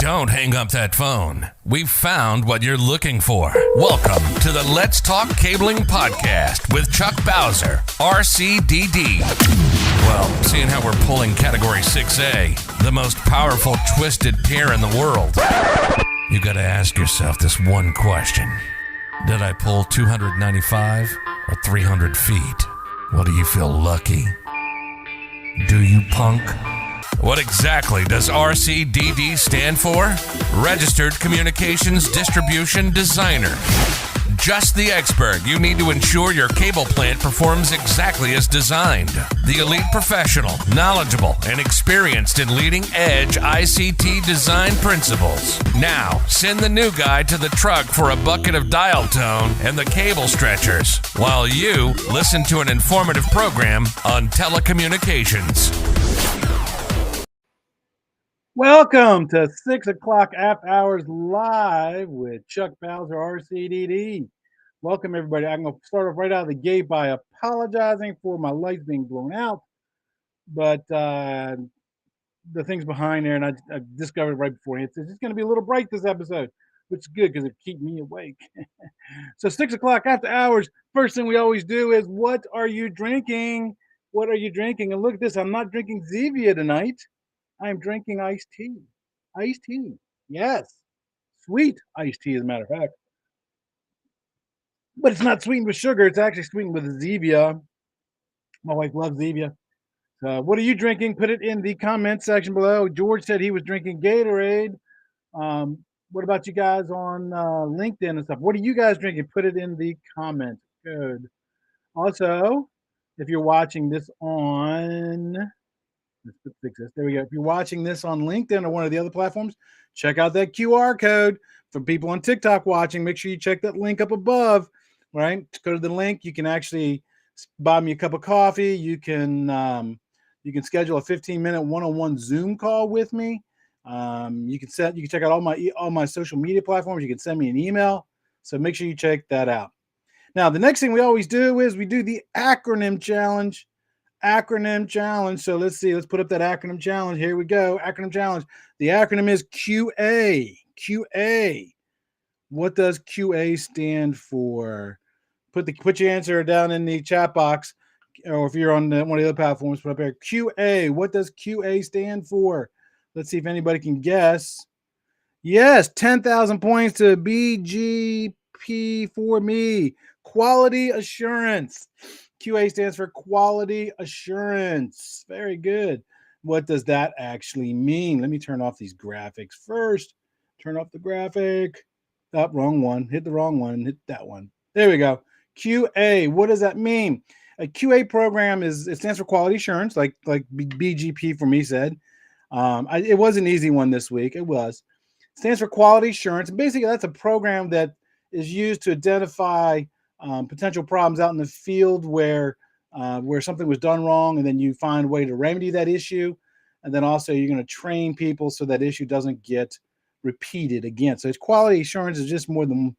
Don't hang up that phone. We've found what you're looking for. Welcome to the Let's Talk Cabling Podcast with Chuck Bowser, RCDD. Well, seeing how we're pulling Category 6A, the most powerful twisted pair in the world, you gotta ask yourself this one question. Did I pull 295 or 300 feet? Well, do you feel lucky? Do you, punk? What exactly does RCDD stand for? Registered Communications Distribution Designer. Just the expert you need to ensure your cable plant performs exactly as designed. The elite professional, knowledgeable, and experienced in leading-edge ICT design principles. Now, send the new guy to the truck for a bucket of dial tone and the cable stretchers, while you listen to an informative program on telecommunications. Welcome to 6 o'clock after hours live with Chuck Bowser, RCDD. Welcome, everybody. I'm going to start off right out of the gate by apologizing for my lights being blown out. But the thing's behind there, and I discovered right beforehand. It's just going to be a little bright this episode, which is good because it keeps me awake. So 6 o'clock after hours, first thing we always do is, what are you drinking? What are you drinking? And look at this. I'm not drinking Zevia tonight. I am drinking iced tea. Iced tea. Yes. Sweet iced tea, as a matter of fact. But it's not sweetened with sugar. It's actually sweetened with Zevia. My wife loves Zevia. What are you drinking? Put it in the comment section below. George said he was drinking Gatorade. What about you guys on LinkedIn and stuff? What are you guys drinking? Put it in the comments. Good. Also, if you're watching this on... Let's fix this. There we go. If you're watching this on LinkedIn or one of the other platforms, check out that QR code. For people on TikTok watching, make sure you check that link up above, right? Go to the link. You can actually buy me a cup of coffee. You can schedule a 15-minute one-on-one Zoom call with me. You can check out all my social media platforms. You can send me an email. So make sure you check that out. Now, the next thing we always do is we do the acronym challenge. So let's see. Let's put up that acronym challenge. Here we go. Acronym challenge. The acronym is QA. QA. What does QA stand for? Put your answer down in the chat box, or if you're on one of the other platforms, put up here. QA. What does QA stand for? Let's see if anybody can guess. Yes, 10,000 points to BGP for me. Quality assurance. QA stands for quality assurance. Very good. What does that actually mean? Let me turn off these graphics first. Turn off the graphic. Oh, wrong one. Hit the wrong one. Hit that one. There we go. QA. What does that mean? A QA program it stands for quality assurance, like BGP for me said. It was an easy one this week. It was. It stands for quality assurance. And basically, that's a program that is used to identify potential problems out in the field where something was done wrong, and then you find a way to remedy that issue. And then also you're going to train people so that issue doesn't get repeated again. So it's quality assurance is just more than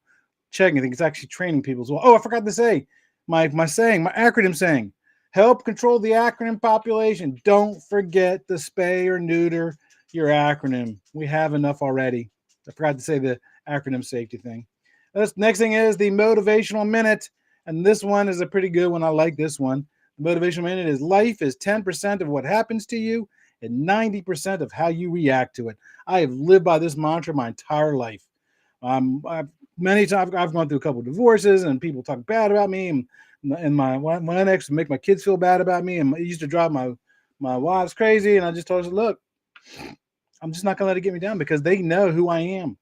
checking. I think it's actually training people as well. Oh, I forgot to say my acronym saying, help control the acronym population. Don't forget to spay or neuter your acronym. We have enough already. I forgot to say the acronym safety thing. This next thing is the motivational minute, and this one is a pretty good one. I like this one. The motivational minute is life is 10% of what happens to you and 90% of how you react to it. I have lived by this mantra my entire life. Many times I've gone through a couple of divorces, and people talk bad about me, and my ex make my kids feel bad about me, and it used to drive my wives crazy. And I just told her, look, I'm just not gonna let it get me down because they know who I am.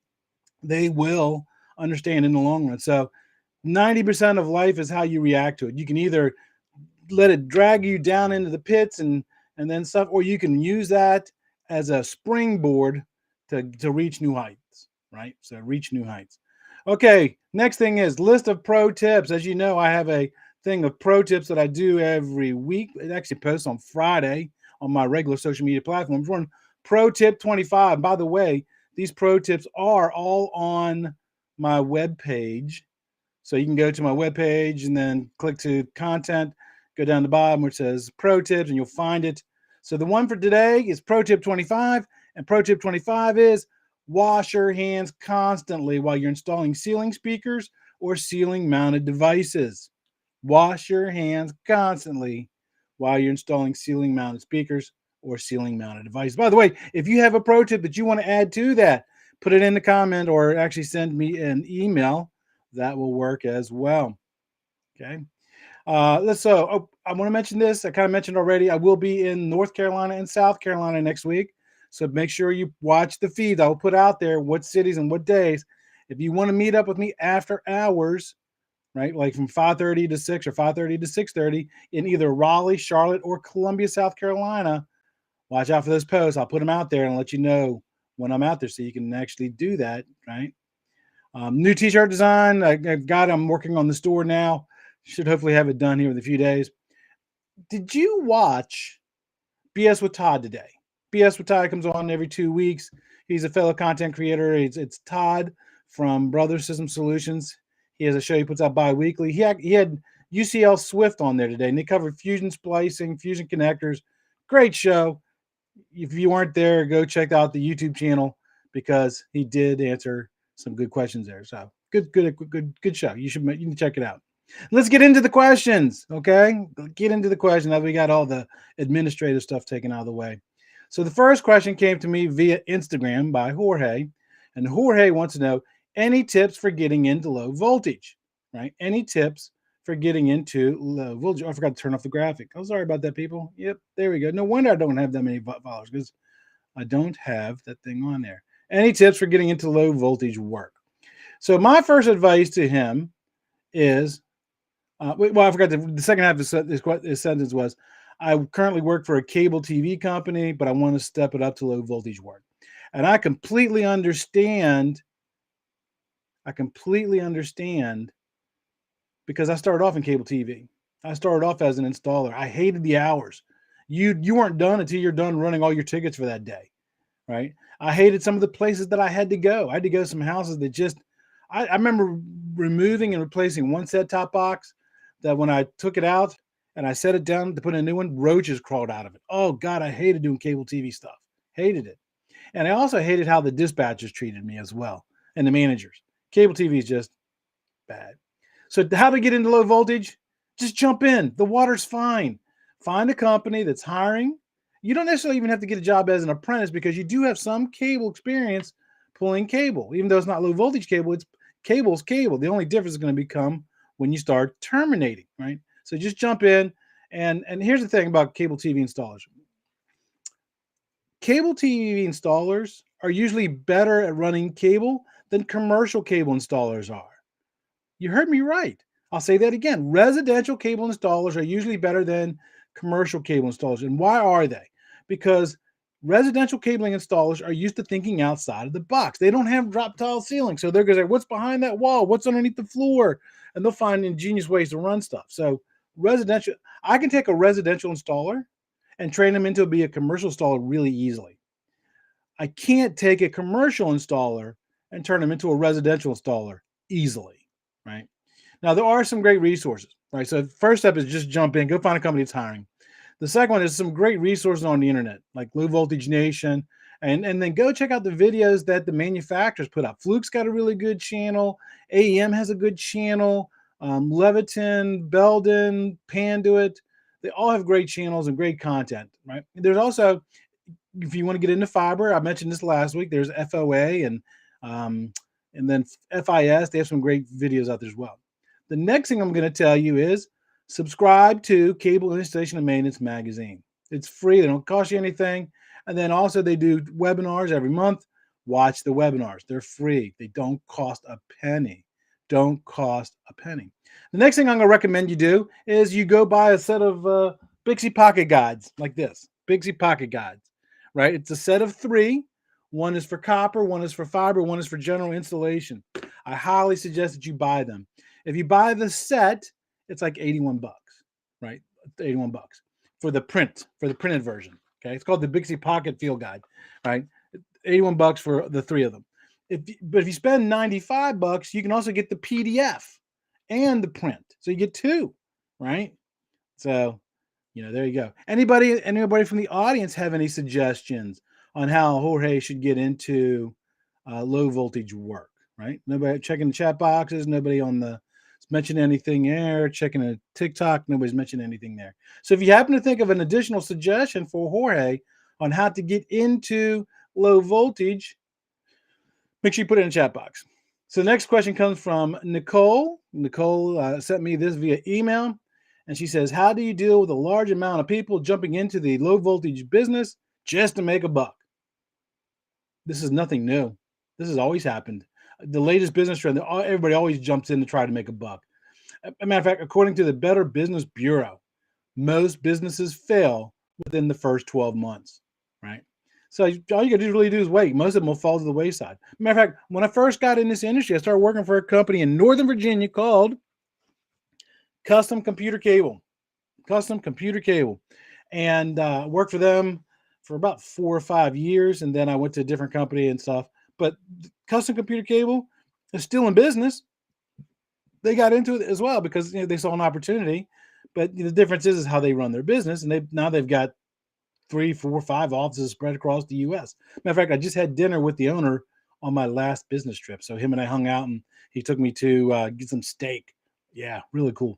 They will understand in the long run. So 90% of life is how you react to it. You can either let it drag you down into the pits and then stuff, or you can use that as a springboard to reach new heights, right? So reach new heights. Okay, next thing is list of pro tips. As you know, I have a thing of pro tips that I do every week. It actually posts on Friday on my regular social media platforms. We're on Pro Tip 25. By the way, these pro tips are all on my web page. So you can go to my web page and then click to content, go down the bottom where it says pro tips, and you'll find it. So the one for today is Pro Tip 25, And pro tip 25 is wash your hands constantly while you're installing ceiling speakers or ceiling mounted devices. Wash your hands constantly while you're installing ceiling mounted speakers or ceiling mounted devices. By the way, if you have a pro tip that you want to add to that, put it in the comment or actually send me an email. That will work as well. Okay. I want to mention this. I kind of mentioned already. I will be in North Carolina and South Carolina next week. So make sure you watch the feeds. I will put out there what cities and what days. If you want to meet up with me after hours, right, like from 5:30 to 6 or 5:30 to 6:30 in either Raleigh, Charlotte, or Columbia, South Carolina, watch out for those posts. I'll put them out there and let you know when I'm out there so you can actually do that, right? New t-shirt design. I'm working on the store now. Should hopefully have it done here in a few days. Did you watch BS with Todd today? BS with Todd comes on every 2 weeks. He's a fellow content creator. It's Todd from Brother System Solutions. He has a show he puts out bi-weekly. He had UCL Swift on there today, and they covered fusion splicing, fusion connectors. Great show. If you weren't there, go check out the YouTube channel because he did answer some good questions there. So good show. You can check it out. Let's get into the questions. Okay, get into the question. Now we got all the administrative stuff taken out of the way. So the first question came to me via Instagram by Jorge, and Jorge wants to know any tips for getting into low voltage, right? Any tips for getting into low voltage? I forgot to turn off the graphic. I'm sorry about that, people. Yep, there we go. No wonder I don't have that many followers because I don't have that thing on there. Any tips for getting into low voltage work? So my first advice to him is, I forgot the second half of his sentence was, I currently work for a cable TV company, but I want to step it up to low voltage work. And I completely understand because I started off in cable TV. I started off as an installer. I hated the hours. You weren't done until you're done running all your tickets for that day, right? I hated some of the places that I had to go. I had to go to some houses that just, I remember removing and replacing one set-top box that when I took it out and I set it down to put in a new one, roaches crawled out of it. Oh, God, I hated doing cable TV stuff. Hated it. And I also hated how the dispatchers treated me as well and the managers. Cable TV is just bad. So how to get into low voltage? Just jump in. The water's fine. Find a company that's hiring. You don't necessarily even have to get a job as an apprentice because you do have some cable experience pulling cable. Even though it's not low voltage cable, it's cable's cable. The only difference is going to become when you start terminating, right? So just jump in. And here's the thing about cable TV installers. Cable TV installers are usually better at running cable than commercial cable installers are. You heard me right. I'll say that again. Residential cable installers are usually better than commercial cable installers. And why are they? Because residential cabling installers are used to thinking outside of the box. They don't have drop tile ceilings. So they're going to say, what's behind that wall? What's underneath the floor? And they'll find ingenious ways to run stuff. So I can take a residential installer and train them into be a commercial installer really easily. I can't take a commercial installer and turn them into a residential installer easily, right? Now, there are some great resources, right? So first step is just jump in, go find a company that's hiring. The second one is some great resources on the internet, like Low Voltage Nation, and then go check out the videos that the manufacturers put up. Fluke's got a really good channel. AEM has a good channel. Leviton, Belden, Panduit, they all have great channels and great content, right? There's also, if you want to get into fiber, I mentioned this last week, there's FOA and then FIS. They have some great videos out there as well. The next thing I'm going to tell you is subscribe to Cable Installation and Maintenance Magazine. It's free. They don't cost you anything. And then also they do webinars every month. Watch the webinars. They're free. They don't cost a penny. Don't cost a penny. The next thing I'm going to recommend you do is you go buy a set of Bixie Pocket Guides like this. Bixie Pocket Guides, right? It's a set of 3. One is for copper, one is for fiber, one is for general installation. I highly suggest that you buy them. If you buy the set, it's like 81 bucks, right? 81 bucks for the printed version. Okay. It's called the Bixie Pocket Field Guide, right? 81 bucks for the 3 of them. But if you spend 95 bucks, you can also get the PDF and the print. So you get 2, right? So, there you go. Anybody from the audience have any suggestions on how Jorge should get into low voltage work, right? Nobody checking the chat boxes, nobody on the mentioned anything there, checking a TikTok, nobody's mentioned anything there. So if you happen to think of an additional suggestion for Jorge on how to get into low voltage, make sure you put it in the chat box. So the next question comes from Nicole. Nicole sent me this via email, and she says, how do you deal with a large amount of people jumping into the low voltage business just to make a buck? This is nothing new. This has always happened. The latest business trend, everybody always jumps in to try to make a buck. As a matter of fact, according to the Better Business Bureau, most businesses fail within the first 12 months, right? So all you got to really do is wait. Most of them will fall to the wayside. Matter of fact, when I first got in this industry, I started working for a company in Northern Virginia called Custom Computer Cable. And worked for them for about 4 or 5 years, and then I went to a different company and stuff. But Custom Computer Cable is still in business. They got into it as well because they saw an opportunity. But the difference is how they run their business, and they've got 3, 4, 5 offices spread across the U.S. Matter of fact, I just had dinner with the owner on my last business trip. So him and I hung out, and he took me to get some steak. Yeah, really cool.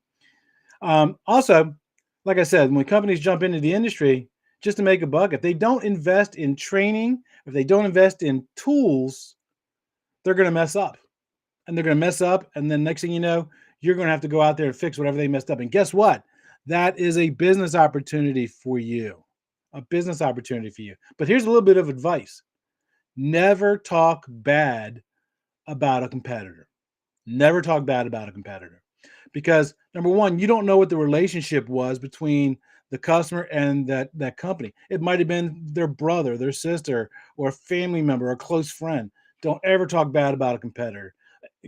Also, like I said, when companies jump into the industry just to make a buck, if they don't invest in training, if they don't invest in tools, they're going to mess up. And they're going to mess up. And then next thing you know, you're going to have to go out there and fix whatever they messed up. And guess what? That is a business opportunity for you. A business opportunity for you. But here's a little bit of advice. Never talk bad about a competitor. Never talk bad about a competitor. Because number one, you don't know what the relationship was between the customer and that company. It might have been their brother, their sister, or a family member, or a close friend. Don't ever talk bad about a competitor.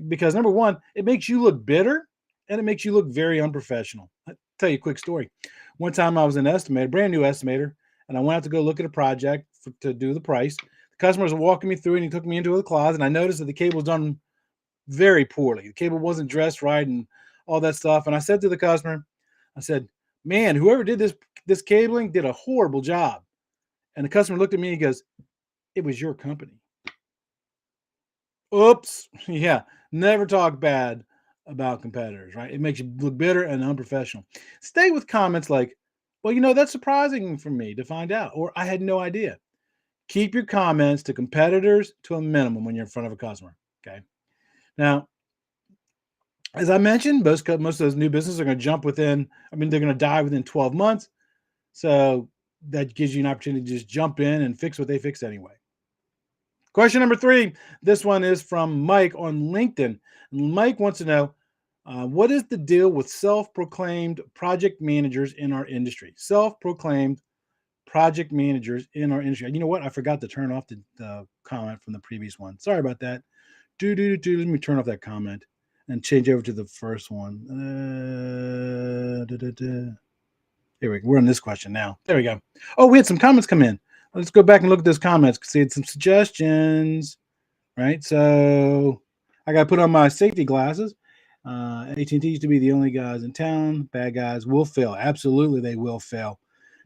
Because number one, it makes you look bitter and it makes you look very unprofessional. I'll tell you a quick story. One time I was an estimator, brand new estimator, and I went out to go look at a project to do the price. The customers were walking me through, and he took me into the closet, and I noticed that the cable was done very poorly. The cable wasn't dressed right and all that stuff. And I said to the customer, I said, man, whoever did this cabling did a horrible job. And the customer looked at me and he goes, it was your company. Oops. Yeah. Never talk bad about competitors, right? It makes you look bitter and unprofessional. Stay with comments like, well, that's surprising for me to find out, or I had no idea. Keep your comments to competitors to a minimum when you're in front of a customer. Okay. Now, as I mentioned, most of those new businesses are going to they're going to die within 12 months. So that gives you an opportunity to just jump in and fix what they fixed anyway. Question number 3. This one is from Mike on LinkedIn. Mike wants to know, what is the deal with self-proclaimed project managers in our industry? Self-proclaimed project managers in our industry. You know what? I forgot to turn off the comment from the previous one. Sorry about that. Let me turn off that comment and change over to the first one. Here we go. We're on this question now. There we go. Oh, we had some comments come in. Let's go back and look at those comments because they had some suggestions, right? So I got to put on my safety glasses. AT&T used to be the only guys in town. Bad guys will fail. Absolutely, they will fail.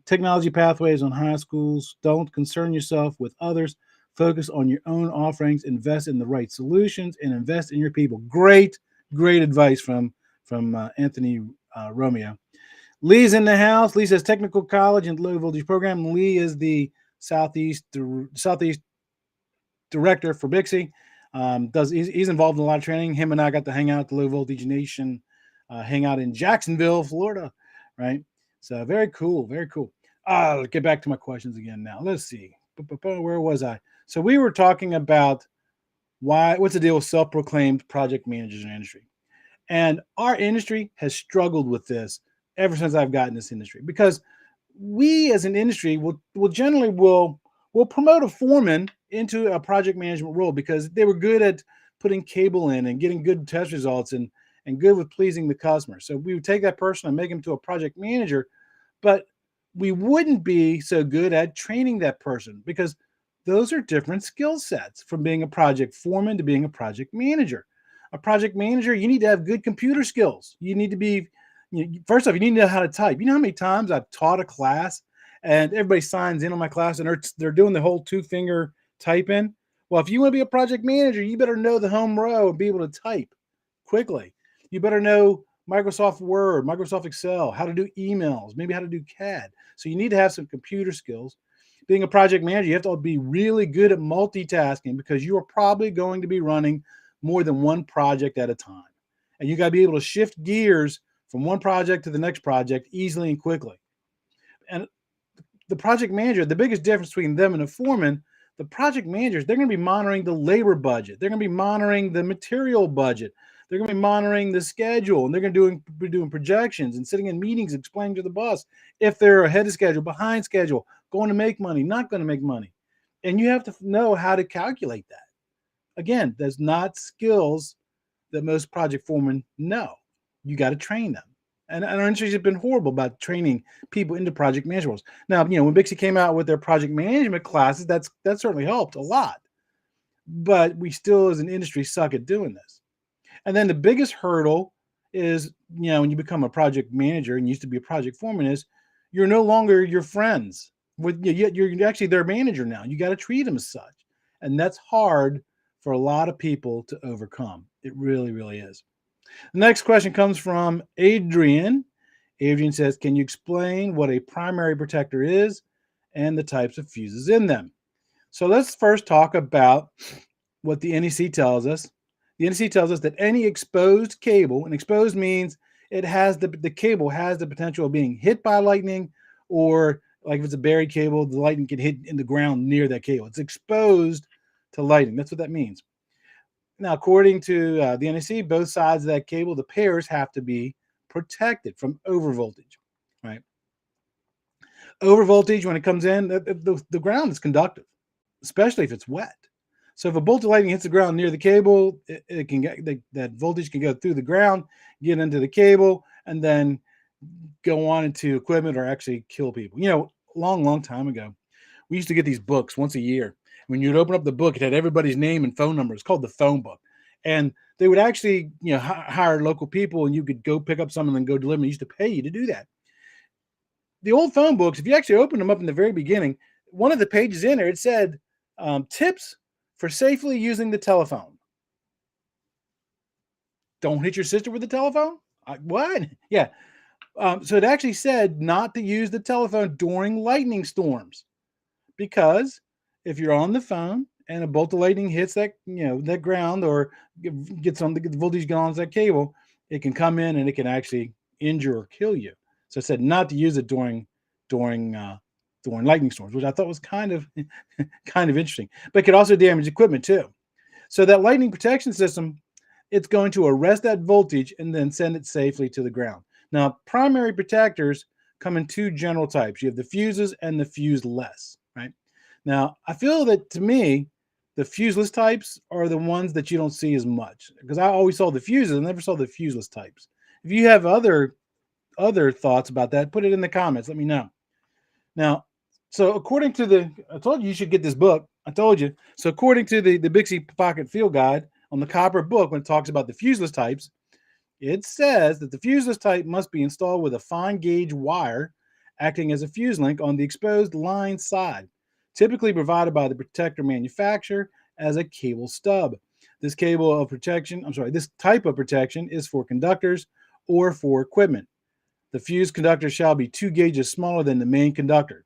Technology pathways on high schools. Don't concern yourself with others. Focus on your own offerings. Invest in the right solutions and invest in your people. Great advice from Anthony Romeo. Lee's in the house. Lee says technical college and low voltage program. Lee is the Southeast director for Bixie. He's involved in a lot of training. Him and I got to hang out at the Low Voltage Nation, hang out in Jacksonville, Florida, right? So very cool. I'll get back to my questions again now. Let's see. Where was I? So we were talking about what's the deal with self-proclaimed project managers in our industry. And our industry has struggled with this ever since I've gotten this industry, because we as an industry will promote a foreman into a project management role because they were good at putting cable in and getting good test results and good with pleasing the customer. So we would take that person and make him to a project manager, but we wouldn't be so good at training that person because those are different skill sets from being a project foreman to being a project manager. A project manager, you need to have good computer skills. You need to be, first off, you need to know how to type. You know how many times I've taught a class and everybody signs in on my class, and they're doing the whole 2-finger type in. Well, if you want to be a project manager, you better know the home row and be able to type quickly. You better know Microsoft Word, Microsoft Excel, how to do emails, maybe how to do CAD. So you need to have some computer skills. Being a project manager, you have to be really good at multitasking because you are probably going to be running more than one project at a time. And you got to be able to shift gears from one project to the next project easily and quickly. And the project manager, the biggest difference between them and a foreman, the project managers, they're going to be monitoring the labor budget. They're going to be monitoring the material budget. They're going to be monitoring the schedule, and they're going to be doing projections and sitting in meetings explaining to the boss if they're ahead of schedule, behind schedule, going to make money, not going to make money. And you have to know how to calculate that. Again, that's not skills that most project foremen know. You got to train them. And our industry has been horrible about training people into project management roles. Now, when Bixby came out with their project management classes, that certainly helped a lot. But we still, as an industry, suck at doing this. And then the biggest hurdle is, when you become a project manager and used to be a project foreman, is you're no longer your friends. You're actually their manager now. You got to treat them as such. And that's hard for a lot of people to overcome. It really, really is. The next question comes from Adrian. Adrian says, can you explain what a primary protector is and the types of fuses in them? So let's first talk about what the NEC tells us. The NEC tells us that any exposed cable, and exposed means it has the cable has the potential of being hit by lightning, or like if it's a buried cable, the lightning can hit in the ground near that cable. It's exposed to lightning. That's what that means. Now, according to the NEC, both sides of that cable, the pairs have to be protected from overvoltage, right? Overvoltage, when it comes in, the ground is conductive, especially if it's wet. So if a bolt of lightning hits the ground near the cable, it can get that voltage can go through the ground, get into the cable, and then go on into equipment or actually kill people. Long time ago, we used to get these books once a year. When you'd open up the book, it had everybody's name and phone number. It's called the phone book. And they would actually, hire local people, and you could go pick up some and then go deliver them. They used to pay you to do that. The old phone books, if you actually open them up in the very beginning, one of the pages in there, it said tips for safely using the telephone. Don't hit your sister with the telephone? What? Yeah. So it actually said not to use the telephone during lightning storms, because if you're on the phone and a bolt of lightning hits that ground, or gets on the voltage on that cable, it can come in and it can actually injure or kill you. So it said not to use it during lightning storms, which I thought was kind of interesting. But it could also damage equipment too. So that lightning protection system, it's going to arrest that voltage and then send it safely to the ground. Now, primary protectors come in two general types. You have the fuses and the fuseless, right? Now, I feel that, to me, the fuseless types are the ones that you don't see as much, because I always saw the fuses and never saw the fuseless types. If you have other thoughts about that, put it in the comments. Let me know. Now, so according to I told you should get this book. I told you. So according to the Bixby Pocket Field Guide on the copper book, when it talks about the fuseless types, it says that the fuseless type must be installed with a fine gauge wire acting as a fuse link on the exposed line side, typically provided by the protector manufacturer as a cable stub. This type of protection is for conductors or for equipment. The fuse conductor shall be 2 gauges smaller than the main conductor.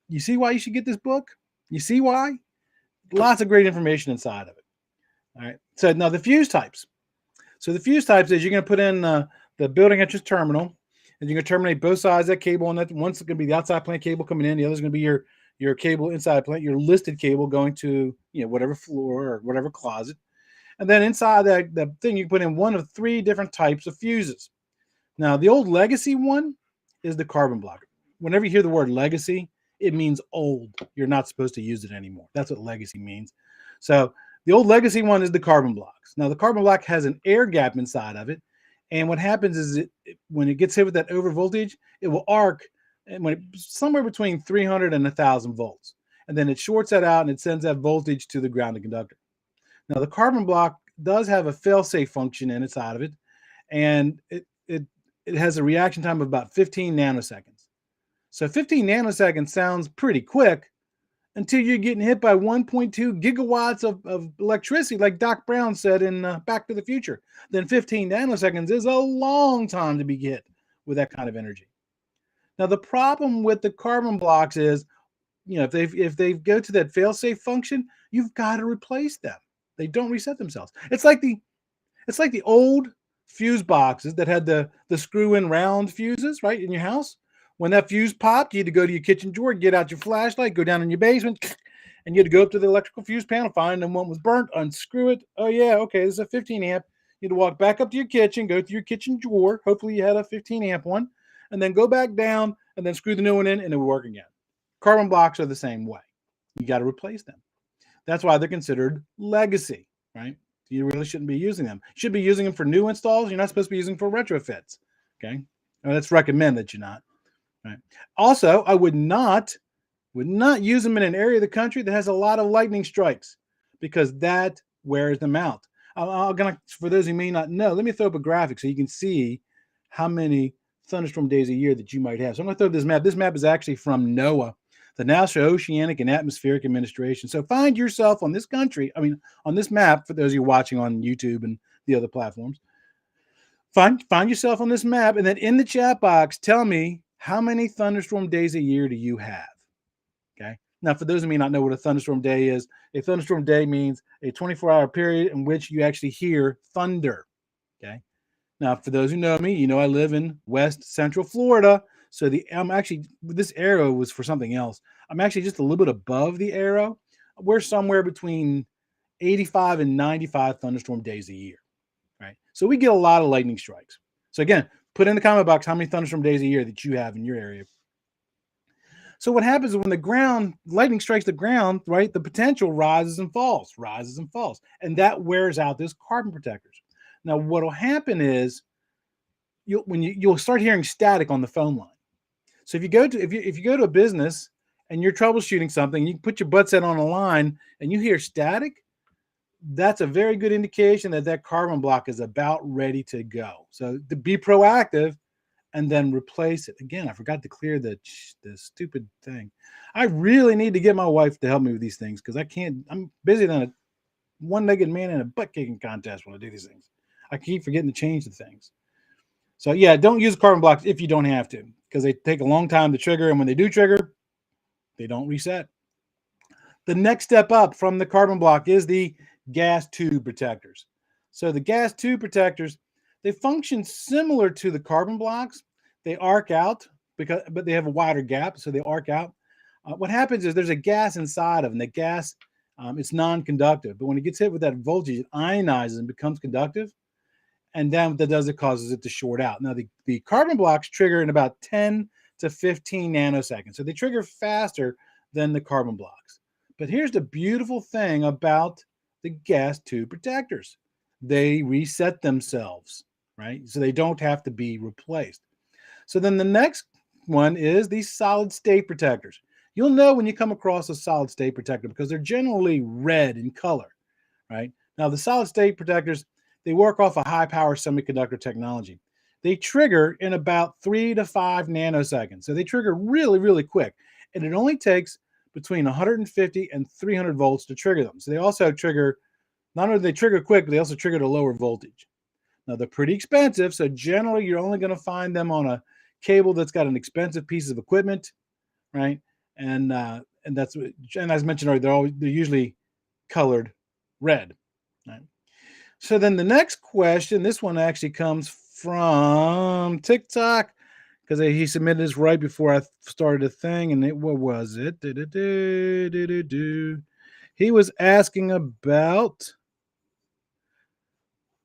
You see why you should get this book? You see why? Lots of great information inside of it. All right. So now the fuse types. So the fuse types is you're going to put in the building entrance terminal, and you're going to terminate both sides of that cable. And that one's going to be the outside plant cable coming in. The other's going to be your cable inside plant, your listed cable going to whatever floor or whatever closet. And then inside that thing, you put in one of 3 different types of fuses. Now, the old legacy one is the carbon block. Whenever you hear the word legacy, it means old. You're not supposed to use it anymore. That's what legacy means. So the old legacy one is the carbon blocks. Now, the carbon block has an air gap inside of it. And what happens is when it gets hit with that over voltage, it will arc somewhere between 300 and 1,000 volts. And then it shorts that out and it sends that voltage to the grounded conductor. Now, the carbon block does have a fail-safe function inside of it. And it has a reaction time of about 15 nanoseconds. So 15 nanoseconds sounds pretty quick until you're getting hit by 1.2 gigawatts of electricity, like Doc Brown said in Back to the Future. Then 15 nanoseconds is a long time to be hit with that kind of energy. Now, the problem with the carbon blocks is, if they go to that fail-safe function, you've got to replace them. They don't reset themselves. It's like the old fuse boxes that had the screw-in round fuses, right, in your house. When that fuse popped, you had to go to your kitchen drawer, get out your flashlight, go down in your basement, and you had to go up to the electrical fuse panel, find them one was burnt, unscrew it. Oh yeah, okay, this is a 15 amp. You had to walk back up to your kitchen, go through your kitchen drawer. Hopefully you had a 15 amp one, and then go back down and then screw the new one in, and it would work again. Carbon blocks are the same way. You got to replace them. That's why they're considered legacy, right? You really shouldn't be using them. You should be using them for new installs. You're not supposed to be using them for retrofits. Okay, let's recommend that you're not. Right. Also, I would not use them in an area of the country that has a lot of lightning strikes, because that wears them out. For those who may not know, let me throw up a graphic so you can see how many thunderstorm days a year that you might have. So I'm going to throw this map. This map is actually from NOAA, the National Oceanic and Atmospheric Administration. So find yourself on this on this map, for those of you watching on YouTube and the other platforms. Find yourself on this map, and then in the chat box, tell me, how many thunderstorm days a year do you have? Okay. Now, for those of you who may not know what a thunderstorm day is, a thunderstorm day means a 24-hour period in which you actually hear thunder. Okay. Now, for those who know me, I live in West Central Florida. So this arrow was for something else. I'm actually just a little bit above the arrow. We're somewhere between 85 and 95 thunderstorm days a year. Right. So we get a lot of lightning strikes. So again, put in the comment box how many thunderstorm days a year that you have in your area. So what happens is when lightning strikes the ground, right, the potential rises and falls, and that wears out those carbon protectors. Now, what will happen is you'll start hearing static on the phone line. So if you go to a business and you're troubleshooting something, you put your butt set on a line and you hear static, that's a very good indication that carbon block is about ready to go. So to be proactive and then replace it. Again, I forgot to clear the stupid thing. I really need to get my wife to help me with these things, because I'm busy than a one-legged man in a butt-kicking contest when I do these things. I keep forgetting to change the things. So yeah, don't use carbon blocks if you don't have to, because they take a long time to trigger, and when they do trigger, they don't reset. The next step up from the carbon block is the gas tube protectors. So the gas tube protectors, they function similar to the carbon blocks. They arc out, but they have a wider gap, so they arc out. What happens is there's a gas inside of them. The gas, it's non-conductive, but when it gets hit with that voltage, it ionizes and becomes conductive. And then what that does, it causes it to short out. Now, the carbon blocks trigger in about 10 to 15 nanoseconds. So they trigger faster than the carbon blocks. But here's the beautiful thing about the gas tube protectors. They reset themselves, right? So they don't have to be replaced. So then the next one is these solid state protectors. You'll know when you come across a solid state protector because they're generally red in color, right? Now, the solid state protectors, they work off a high power semiconductor technology. They trigger in about 3 to 5 nanoseconds. So they trigger really, really quick. And it only takes between 150 and 300 volts to trigger them. So they also trigger, not only do they trigger quick, but they also trigger at a lower voltage. Now, they're pretty expensive. So generally, you're only going to find them on a cable that's got an expensive piece of equipment, right? And that's, and as mentioned earlier, they're usually colored red, right? So then the next question, this one actually comes from TikTok, because he submitted this right before I started the thing. And what was it? He was asking about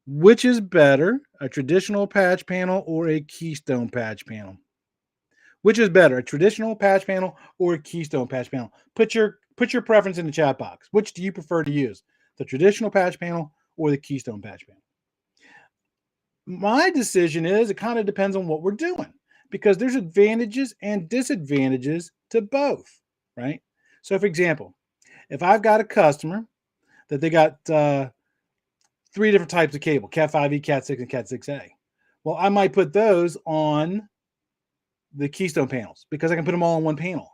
which is better, a traditional patch panel or a keystone patch panel. Which is better, a traditional patch panel or a keystone patch panel? Put your preference in the chat box. Which do you prefer to use, the traditional patch panel or the keystone patch panel? My decision is it kind of depends on what we're doing, because there's advantages and disadvantages to both, right? So, for example, if I've got a customer that they got 3 different types of cable, Cat 5e, Cat 6, and Cat 6a. Well, I might put those on the keystone panels because I can put them all on one panel,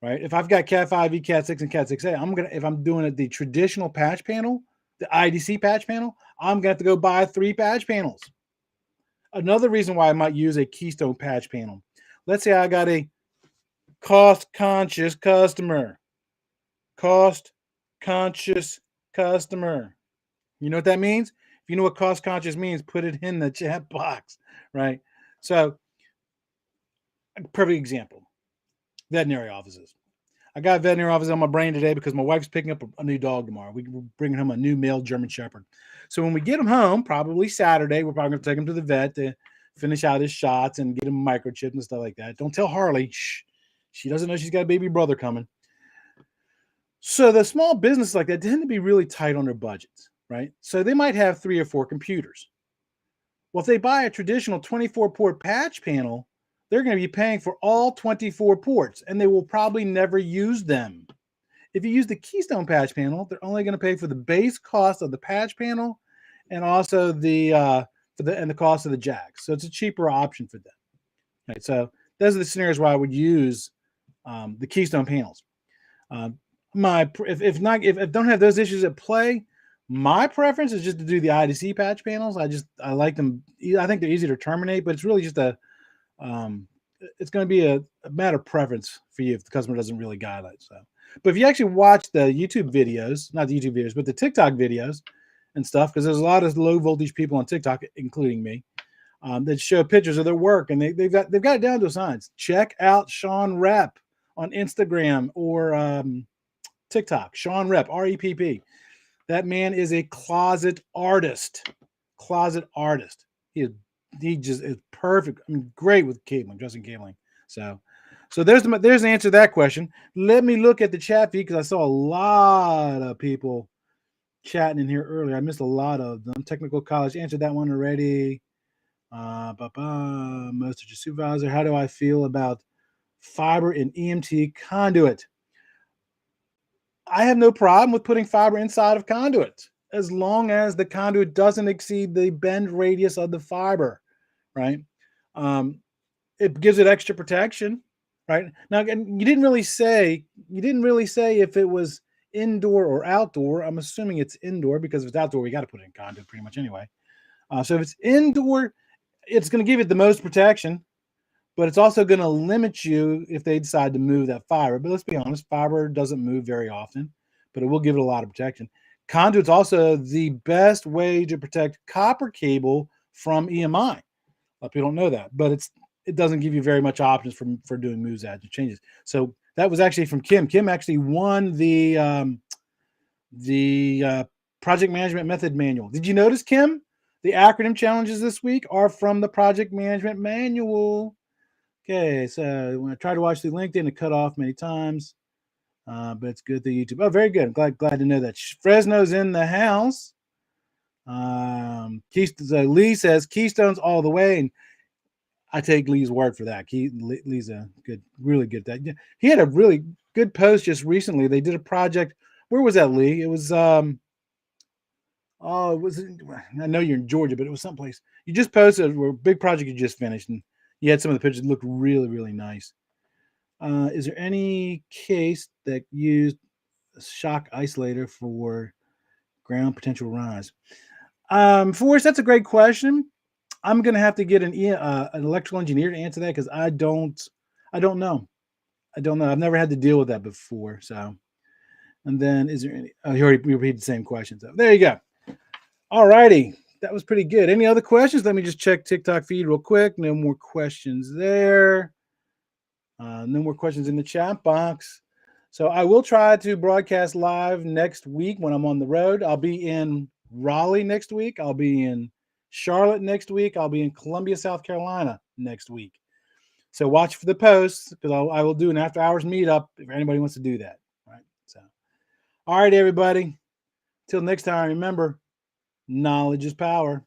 right? If I've got Cat 5e, Cat 6, and Cat 6a, if I'm doing it the traditional patch panel, the IDC patch panel, I'm gonna have to go buy 3 patch panels. Another reason why I might use a keystone patch panel. Let's say I got a cost-conscious customer. Cost-conscious customer. You know what that means? If you know what cost-conscious means, put it in the chat box, right? So, a perfect example. Veterinary offices. I got veterinary office on my brain today because my wife's picking up a new dog tomorrow. We're bringing home a new male German Shepherd. So when we get him home, probably Saturday, we're probably going to take him to the vet to finish out his shots and get him microchipped and stuff like that. Don't tell Harley. Shh. She doesn't know she's got a baby brother coming. So the small businesses like that tend to be really tight on their budgets, right? So they might have 3 or 4 computers. Well, if they buy a traditional 24-port patch panel, they're going to be paying for all 24 ports, and they will probably never use them. If you use the Keystone patch panel, they're only going to pay for the base cost of the patch panel and also the cost of the jacks. So it's a cheaper option for them. Right. So those are the scenarios where I would use the Keystone panels. If I don't have those issues at play, my preference is just to do the IDC patch panels. I like them. I think they're easy to terminate, but it's really just it's going to be a matter of preference for you if the customer doesn't really guide it. So, but if you actually watch the YouTube videos, not the YouTube videos, but the TikTok videos and stuff, because there's a lot of low voltage people on TikTok, including me, that show pictures of their work, and they've got it down to a science. Check out Sean Rep on Instagram or TikTok. Sean Rep, REPP. That man is a closet artist. He just is perfect. I mean, great with cabling, dressing cabling. So there's the answer to that question. Let me look at the chat feed because I saw a lot of people chatting in here earlier. I missed a lot of them. Technical College answered that one already. Most of your supervisor. How do I feel about fiber in EMT conduit? I have no problem with putting fiber inside of conduit as long as the conduit doesn't exceed the bend radius of the fiber, right? It gives it extra protection, right? Now, again, you didn't really say if it was indoor or outdoor. I'm assuming it's indoor because if it's outdoor, we got to put it in conduit pretty much anyway. So if it's indoor, it's going to give it the most protection, but it's also going to limit you if they decide to move that fiber. But let's be honest, fiber doesn't move very often, but it will give it a lot of protection. Conduit's also the best way to protect copper cable from EMI. A lot of people don't know that, but it doesn't give you very much options for doing moves, adds, and changes. So that was actually from Kim. Kim actually won the project management method manual. Did you notice, Kim? The acronym challenges this week are from the project management manual. Okay, so when I try to watch the LinkedIn, it cut off many times, but it's good through YouTube. Oh, very good. Glad to know that. Fresno's in the house. Lee says Keystone's all the way, and I take Lee's word for that. Lee's really good at that. He had a really good post just recently. They did a project. Where was that, Lee? It was I know you're in Georgia, but it was someplace. You just posted a big project you just finished, and you had some of the pictures that looked really, really nice. Is there any case that used a shock isolator for ground potential rise? Forrest, that's a great question. I'm going to have to get an electrical engineer to answer that because I don't know. I've never had to deal with that before. So, and then is there any? Oh, you already repeated the same question. So there you go. All righty. That was pretty good. Any other questions? Let me just check TikTok feed real quick. No more questions there. No more questions in the chat box. So I will try to broadcast live next week when I'm on the road. I'll be in Raleigh next week. I'll be in Charlotte next week. I'll be in Columbia, South Carolina next week. So watch for the posts because I will do an after hours meetup if anybody wants to do that. All right. So, all right, everybody. Till next time, remember, knowledge is power.